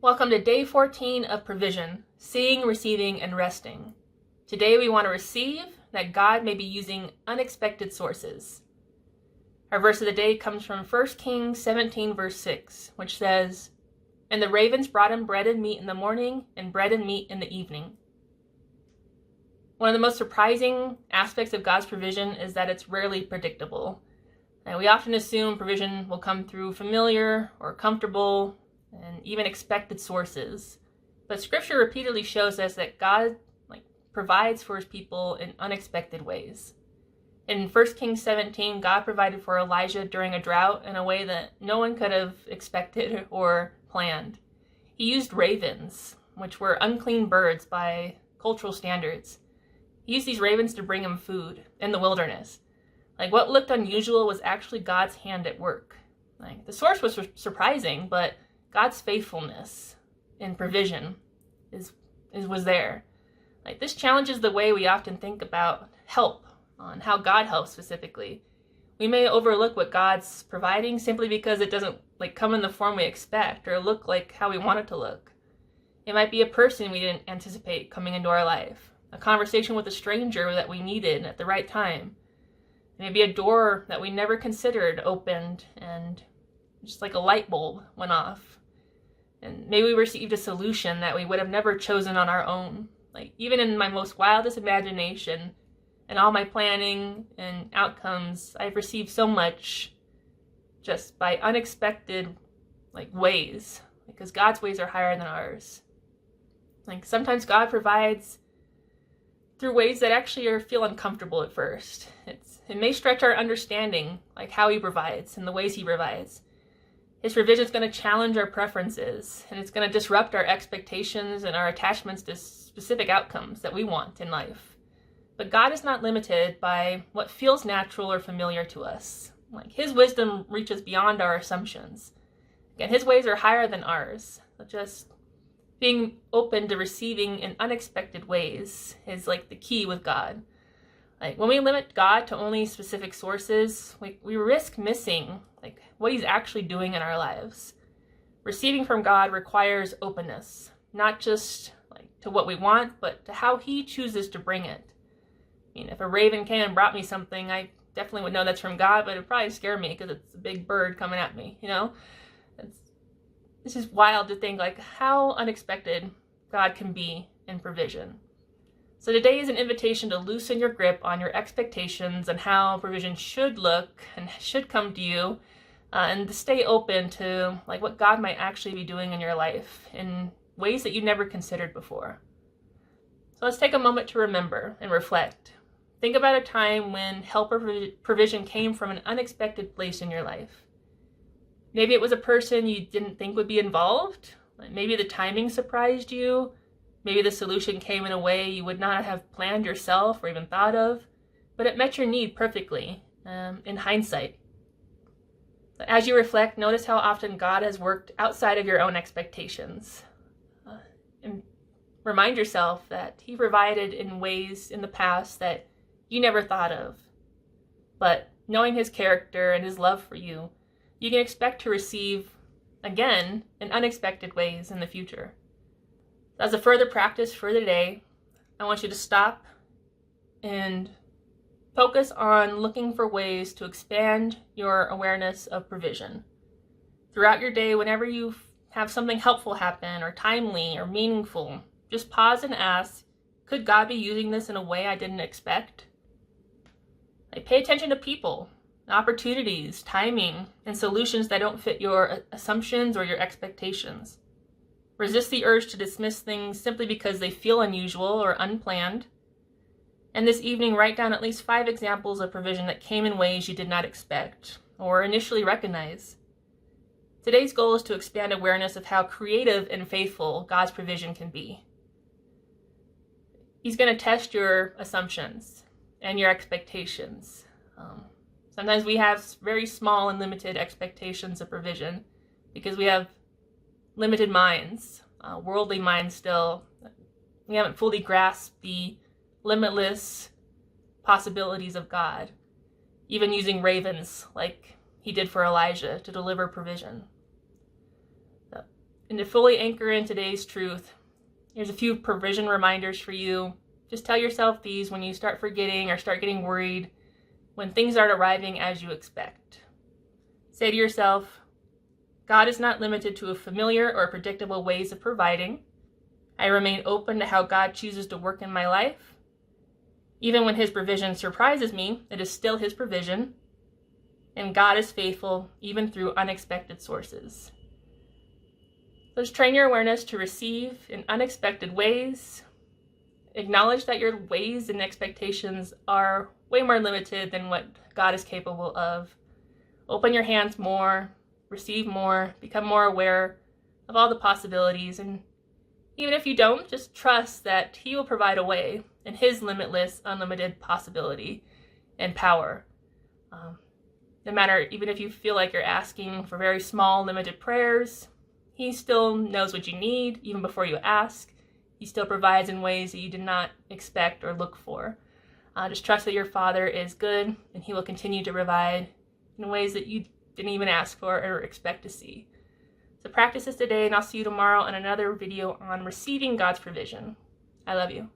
Welcome to day 14 of provision, seeing, receiving, and resting. Today we want to receive that God may be using unexpected sources. Our verse of the day comes from 1 Kings 17 verse 6, which says, "And the ravens brought him bread and meat in the morning, and bread and meat in the evening." One of the most surprising aspects of God's provision is that it's rarely predictable. And we often assume provision will come through familiar or comfortable and even expected sources. But Scripture repeatedly shows us that God provides for his people in unexpected ways. In 1 Kings 17, God provided for Elijah during a drought in a way that no one could have expected or planned. He used ravens, which were unclean birds by cultural standards. He used these ravens to bring him food in the wilderness. What looked unusual was actually God's hand at work. The source was surprising, but God's faithfulness in provision was there. This challenges the way we often think about help, on how God helps specifically. We may overlook what God's providing simply because it doesn't come in the form we expect or look like how we want it to look. It might be a person we didn't anticipate coming into our life, a conversation with a stranger that we needed at the right time. Maybe a door that we never considered opened and just like a light bulb went off. And maybe we received a solution that we would have never chosen on our own. Even in my most wildest imagination and all my planning and outcomes, I've received so much just by unexpected ways, because God's ways are higher than ours. Sometimes God provides through ways that actually feel uncomfortable at first. It may stretch our understanding, how he provides and the ways he provides. His provision is going to challenge our preferences, and it's going to disrupt our expectations and our attachments to specific outcomes that we want in life. But God is not limited by what feels natural or familiar to us. His wisdom reaches beyond our assumptions. Again, his ways are higher than ours. Just being open to receiving in unexpected ways is the key with God. When we limit God to only specific sources, we risk missing what he's actually doing in our lives. Receiving from God requires openness, not just to what we want, but to how he chooses to bring it. If a raven came and brought me something, I definitely would know that's from God, but it'd probably scare me because it's a big bird coming at me, It's just wild to think how unexpected God can be in provision. So today is an invitation to loosen your grip on your expectations and how provision should look and should come to you, and to stay open to what God might actually be doing in your life in ways that you never considered before. So let's take a moment to remember and reflect. Think about a time when help or provision came from an unexpected place in your life. Maybe it was a person you didn't think would be involved. Maybe the timing surprised you. Maybe the solution came in a way you would not have planned yourself or even thought of, but it met your need perfectly, in hindsight. As you reflect, notice how often God has worked outside of your own expectations. And remind yourself that he provided in ways in the past that you never thought of. But knowing his character and his love for you, you can expect to receive again in unexpected ways in the future. As a further practice for the day, I want you to stop and focus on looking for ways to expand your awareness of provision. Throughout your day, whenever you have something helpful happen or timely or meaningful, just pause and ask, could God be using this in a way I didn't expect? Pay attention to people, opportunities, timing, and solutions that don't fit your assumptions or your expectations. Resist the urge to dismiss things simply because they feel unusual or unplanned. And this evening, write down at least 5 examples of provision that came in ways you did not expect or initially recognize. Today's goal is to expand awareness of how creative and faithful God's provision can be. He's going to test your assumptions and your expectations. Sometimes we have very small and limited expectations of provision because we have limited minds, worldly minds still. We haven't fully grasped the limitless possibilities of God, even using ravens like he did for Elijah to deliver provision. And to fully anchor in today's truth, here's a few provision reminders for you. Just tell yourself these when you start forgetting or start getting worried, when things aren't arriving as you expect. Say to yourself, God is not limited to a familiar or predictable ways of providing. I remain open to how God chooses to work in my life. Even when his provision surprises me, it is still his provision. And God is faithful even through unexpected sources. Let's train your awareness to receive in unexpected ways. Acknowledge that your ways and expectations are way more limited than what God is capable of. Open your hands more, receive more, become more aware of all the possibilities. And even if you don't, just trust that he will provide a way in his limitless, unlimited possibility and power. No matter, even if you feel like you're asking for very small, limited prayers, he still knows what you need even before you ask. He still provides in ways that you did not expect or look for. Just trust that your Father is good and he will continue to provide in ways that you didn't even ask for or expect to see. So practice this today, and I'll see you tomorrow on another video on receiving God's provision. I love you.